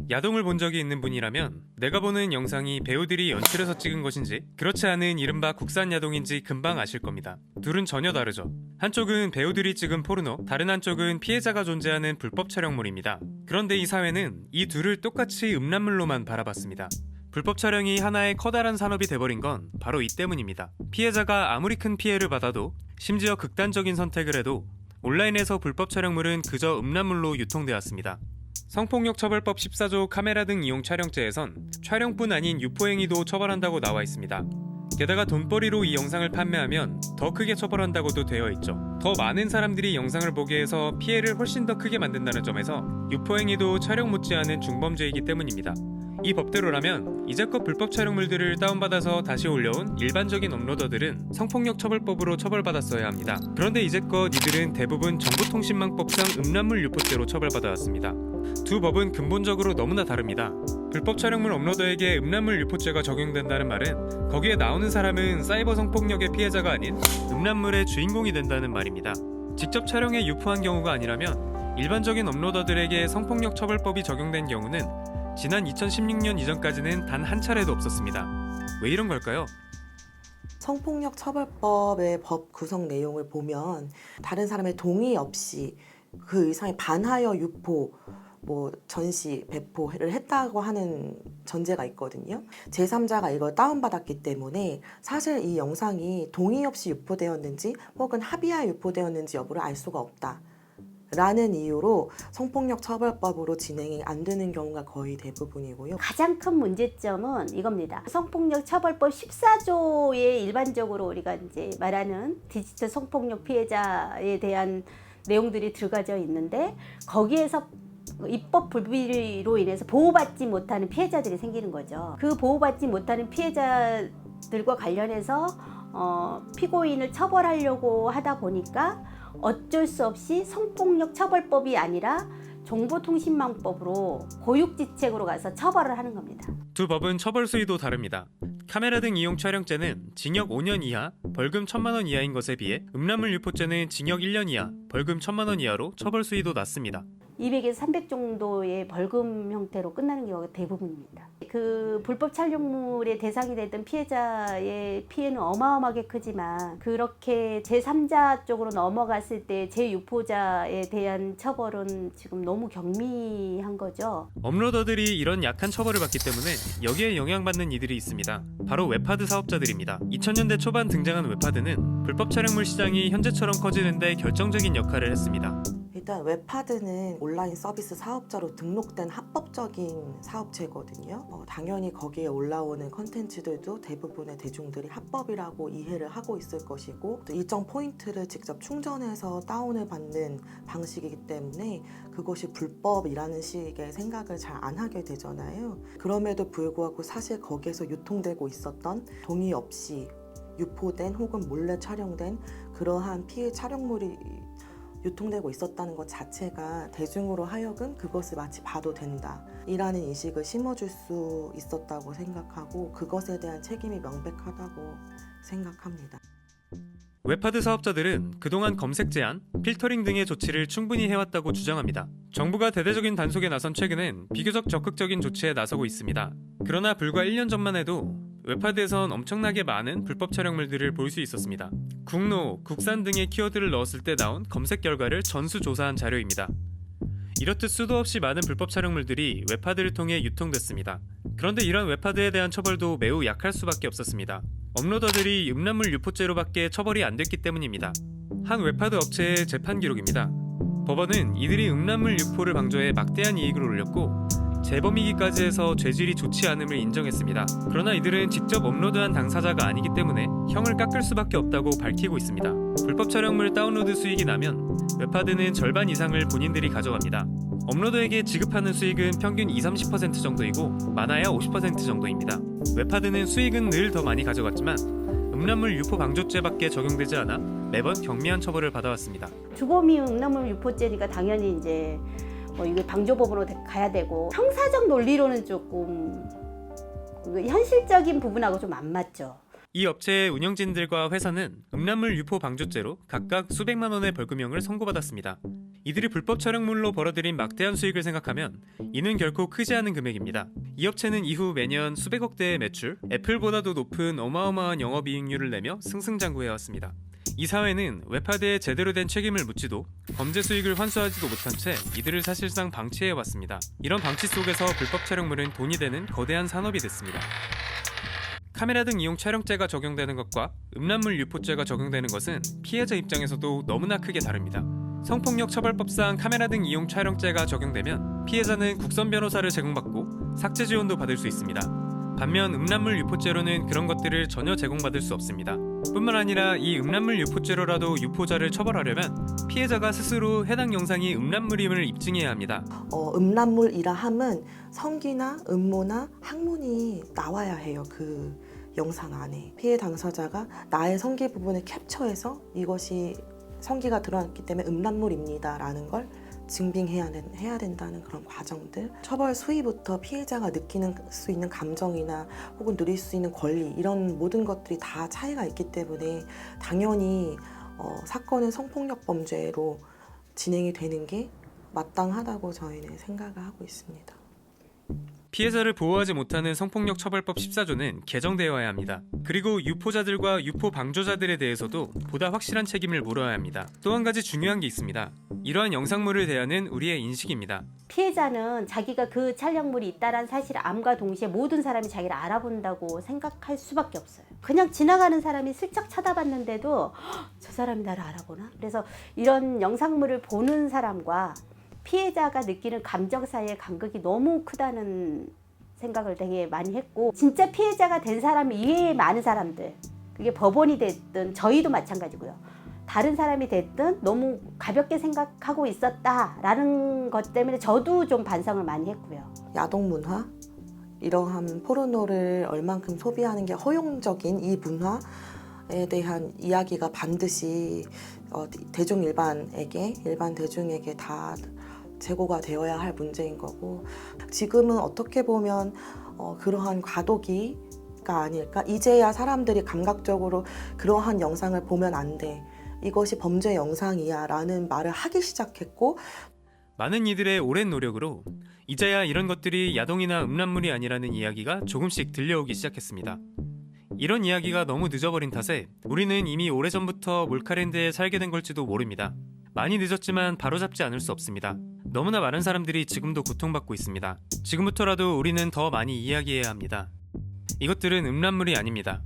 야동을 본 적이 있는 분이라면 내가 보는 영상이 배우들이 연출해서 찍은 것인지 그렇지 않은 이른바 국산 야동인지 금방 아실 겁니다. 둘은 전혀 다르죠. 한쪽은 배우들이 찍은 포르노, 다른 한쪽은 피해자가 존재하는 불법 촬영물입니다. 그런데 이 사회는 이 둘을 똑같이 음란물로만 바라봤습니다. 불법 촬영이 하나의 커다란 산업이 돼버린 건 바로 이 때문입니다. 피해자가 아무리 큰 피해를 받아도, 심지어 극단적인 선택을 해도 온라인에서 불법 촬영물은 그저 음란물로 유통되었습니다. 성폭력 처벌법 14조 카메라 등 이용 촬영죄에선 촬영뿐 아닌 유포행위도 처벌한다고 나와 있습니다. 게다가 돈벌이로 이 영상을 판매하면 더 크게 처벌한다고도 되어 있죠. 더 많은 사람들이 영상을 보게 해서 피해를 훨씬 더 크게 만든다는 점에서 유포행위도 촬영 못지않은 중범죄이기 때문입니다. 이 법대로라면 이제껏 불법 촬영물들을 다운받아서 다시 올려온 일반적인 업로더들은 성폭력 처벌법으로 처벌받았어야 합니다. 그런데 이제껏 이들은 대부분 정보통신망법상 음란물 유포죄로 처벌받아왔습니다. 두 법은 근본적으로 너무나 다릅니다. 불법 촬영물 업로더에게 음란물 유포죄가 적용된다는 말은 거기에 나오는 사람은 사이버 성폭력의 피해자가 아닌 음란물의 주인공이 된다는 말입니다. 직접 촬영에 유포한 경우가 아니라면 일반적인 업로더들에게 성폭력 처벌법이 적용된 경우는 지난 2016년 이전까지는 단 한 차례도 없었습니다. 왜 이런 걸까요? 성폭력 처벌법의 법 구성 내용을 보면 다른 사람의 동의 없이 그 이상의 반하여 유포, 전시, 배포를 했다고 하는 전제가 있거든요. 제3자가 이걸 다운받았기 때문에 사실 이 영상이 동의 없이 유포되었는지 혹은 합의하에 유포되었는지 여부를 알 수가 없다 라는 이유로 성폭력 처벌법으로 진행이 안 되는 경우가 거의 대부분이고요. 가장 큰 문제점은 이겁니다. 성폭력 처벌법 14조에 일반적으로 우리가 이제 말하는 디지털 성폭력 피해자에 대한 내용들이 들어가져 있는데 거기에서 입법 불비로 인해서 보호받지 못하는 피해자들이 생기는 거죠. 그 보호받지 못하는 피해자들과 관련해서 피고인을 처벌하려고 하다 보니까 어쩔 수 없이 성폭력 처벌법이 아니라 정보통신망법으로 고육지책으로 가서 처벌을 하는 겁니다. 두 법은 처벌 수위도 다릅니다. 카메라 등 이용 촬영죄는 징역 5년 이하, 벌금 1,000만 원 이하인 것에 비해 음란물 유포죄는 징역 1년 이하, 벌금 1,000만 원 이하로 처벌 수위도 낮습니다. 200에서 300 정도의 벌금 형태로 끝나는 경우가 대부분입니다. 그 불법 촬영물의 대상이 됐던 피해자의 피해는 어마어마하게 크지만 그렇게 제3자 쪽으로 넘어갔을 때 제유포자에 대한 처벌은 지금 너무 경미한 거죠. 업로더들이 이런 약한 처벌을 받기 때문에 여기에 영향받는 이들이 있습니다. 바로 웹하드 사업자들입니다. 2000년대 초반 등장한 웹하드는 불법 촬영물 시장이 현재처럼 커지는 데 결정적인 역할을 했습니다. 일단 웹하드는 온라인 서비스 사업자로 등록된 합법적인 사업체거든요. 당연히 거기에 올라오는 컨텐츠들도 대부분의 대중들이 합법이라고 이해를 하고 있을 것이고 또 일정 포인트를 직접 충전해서 다운을 받는 방식이기 때문에 그것이 불법이라는 식의 생각을 잘 안 하게 되잖아요. 그럼에도 불구하고 사실 거기에서 유통되고 있었던 동의 없이 유포된 혹은 몰래 촬영된 그러한 피해 촬영물이 유통되고 있었다는 것 자체가 대중으로 하여금 그것을 마치 봐도 된다 이라는 인식을 심어줄 수 있었다고 생각하고 그것에 대한 책임이 명백하다고 생각합니다. 웹하드 사업자들은 그동안 검색 제한, 필터링 등의 조치를 충분히 해왔다고 주장합니다. 정부가 대대적인 단속에 나선 최근엔 비교적 적극적인 조치에 나서고 있습니다. 그러나 불과 1년 전만 해도 웹하드에선 엄청나게 많은 불법 촬영물들을 볼 수 있었습니다. 국노, 국산 등의 키워드를 넣었을 때 나온 검색 결과를 전수조사한 자료입니다. 이렇듯 수도 없이 많은 불법 촬영물들이 웹하드를 통해 유통됐습니다. 그런데 이런 웹하드에 대한 처벌도 매우 약할 수밖에 없었습니다. 업로더들이 음란물 유포죄로밖에 처벌이 안 됐기 때문입니다. 한 웹하드 업체의 재판 기록입니다. 법원은 이들이 음란물 유포를 방조해 막대한 이익을 올렸고 재범이기까지 해서 죄질이 좋지 않음을 인정했습니다. 그러나 이들은 직접 업로드한 당사자가 아니기 때문에 형을 깎을 수밖에 없다고 밝히고 있습니다. 불법 촬영물 다운로드 수익이 나면 웹하드는 절반 이상을 본인들이 가져갑니다. 업로더에게 지급하는 수익은 평균 20-30% 정도이고 많아야 50% 정도입니다. 웹하드는 수익은 늘 더 많이 가져갔지만 음란물 유포 방조죄밖에 적용되지 않아 매번 경미한 처벌을 받아왔습니다. 주범이 음란물 유포죄니까 당연히 이제 이거 방조법으로 가야 되고 형사적 논리로는 조금 현실적인 부분하고 좀 안 맞죠. 이 업체의 운영진들과 회사는 음란물 유포 방조죄로 각각 수백만 원의 벌금형을 선고받았습니다. 이들이 불법 촬영물로 벌어들인 막대한 수익을 생각하면 이는 결코 크지 않은 금액입니다. 이 업체는 이후 매년 수백억 대의 매출, 애플보다도 높은 어마어마한 영업이익률을 내며 승승장구해왔습니다. 이 사회는 웹하드에 제대로 된 책임을 묻지도 범죄 수익을 환수하지도 못한 채 이들을 사실상 방치해왔습니다. 이런 방치 속에서 불법 촬영물은 돈이 되는 거대한 산업이 됐습니다. 카메라 등 이용 촬영죄가 적용되는 것과 음란물 유포죄가 적용되는 것은 피해자 입장에서도 너무나 크게 다릅니다. 성폭력 처벌법상 카메라 등 이용 촬영죄가 적용되면 피해자는 국선 변호사를 제공받고 삭제 지원도 받을 수 있습니다. 반면 음란물 유포죄로는 그런 것들을 전혀 제공받을 수 없습니다. 뿐만 아니라 이 음란물 유포죄로라도 유포자를 처벌하려면 피해자가 스스로 해당 영상이 음란물임을 입증해야 합니다. 음란물이라 함은 성기나 음모나 학문이 나와야 해요. 그 영상 안에 피해 당사자가 나의 성기 부분을 캡처해서 이것이 성기가 드러났기 때문에 음란물입니다 라는 걸 증빙해야 된다는 그런 과정들, 처벌 수위부터 피해자가 느끼는 수 있는 감정이나 혹은 누릴 수 있는 권리, 이런 모든 것들이 다 차이가 있기 때문에 당연히 사건은 성폭력 범죄로 진행이 되는 게 마땅하다고 저희는 생각을 하고 있습니다. 피해자를 보호하지 못하는 성폭력 처벌법 14조는 개정되어야 합니다. 그리고 유포자들과 유포 방조자들에 대해서도 보다 확실한 책임을 물어야 합니다. 또 한 가지 중요한 게 있습니다. 이러한 영상물을 대하는 우리의 인식입니다. 피해자는 자기가 그 촬영물이 있다는 사실을 암과 동시에 모든 사람이 자기를 알아본다고 생각할 수밖에 없어요. 그냥 지나가는 사람이 슬쩍 쳐다봤는데도 저 사람이 나를 알아보나? 그래서 이런 영상물을 보는 사람과 피해자가 느끼는 감정 사이의 간극이 너무 크다는 생각을 되게 많이 했고, 진짜 피해자가 된 사람 이외에 많은 사람들, 그게 법원이 됐든 저희도 마찬가지고요, 다른 사람이 됐든 너무 가볍게 생각하고 있었다라는 것 때문에 저도 좀 반성을 많이 했고요. 야동 문화, 이러한 포르노를 얼만큼 소비하는 게 허용적인 이 문화에 대한 이야기가 반드시 일반 대중에게 다 제고가 되어야 할 문제인 거고, 지금은 어떻게 보면 그러한 과도기가 아닐까. 이제야 사람들이 감각적으로 그러한 영상을 보면 안 돼, 이것이 범죄 영상이야 라는 말을 하기 시작했고, 많은 이들의 오랜 노력으로 이제야 이런 것들이 야동이나 음란물이 아니라는 이야기가 조금씩 들려오기 시작했습니다. 이런 이야기가 너무 늦어버린 탓에 우리는 이미 오래전부터 몰카랜드에 살게 된 걸지도 모릅니다. 많이 늦었지만 바로잡지 않을 수 없습니다. 너무나 많은 사람들이 지금도 고통받고 있습니다. 지금부터라도 우리는 더 많이 이야기해야 합니다. 이것들은 음란물이 아닙니다.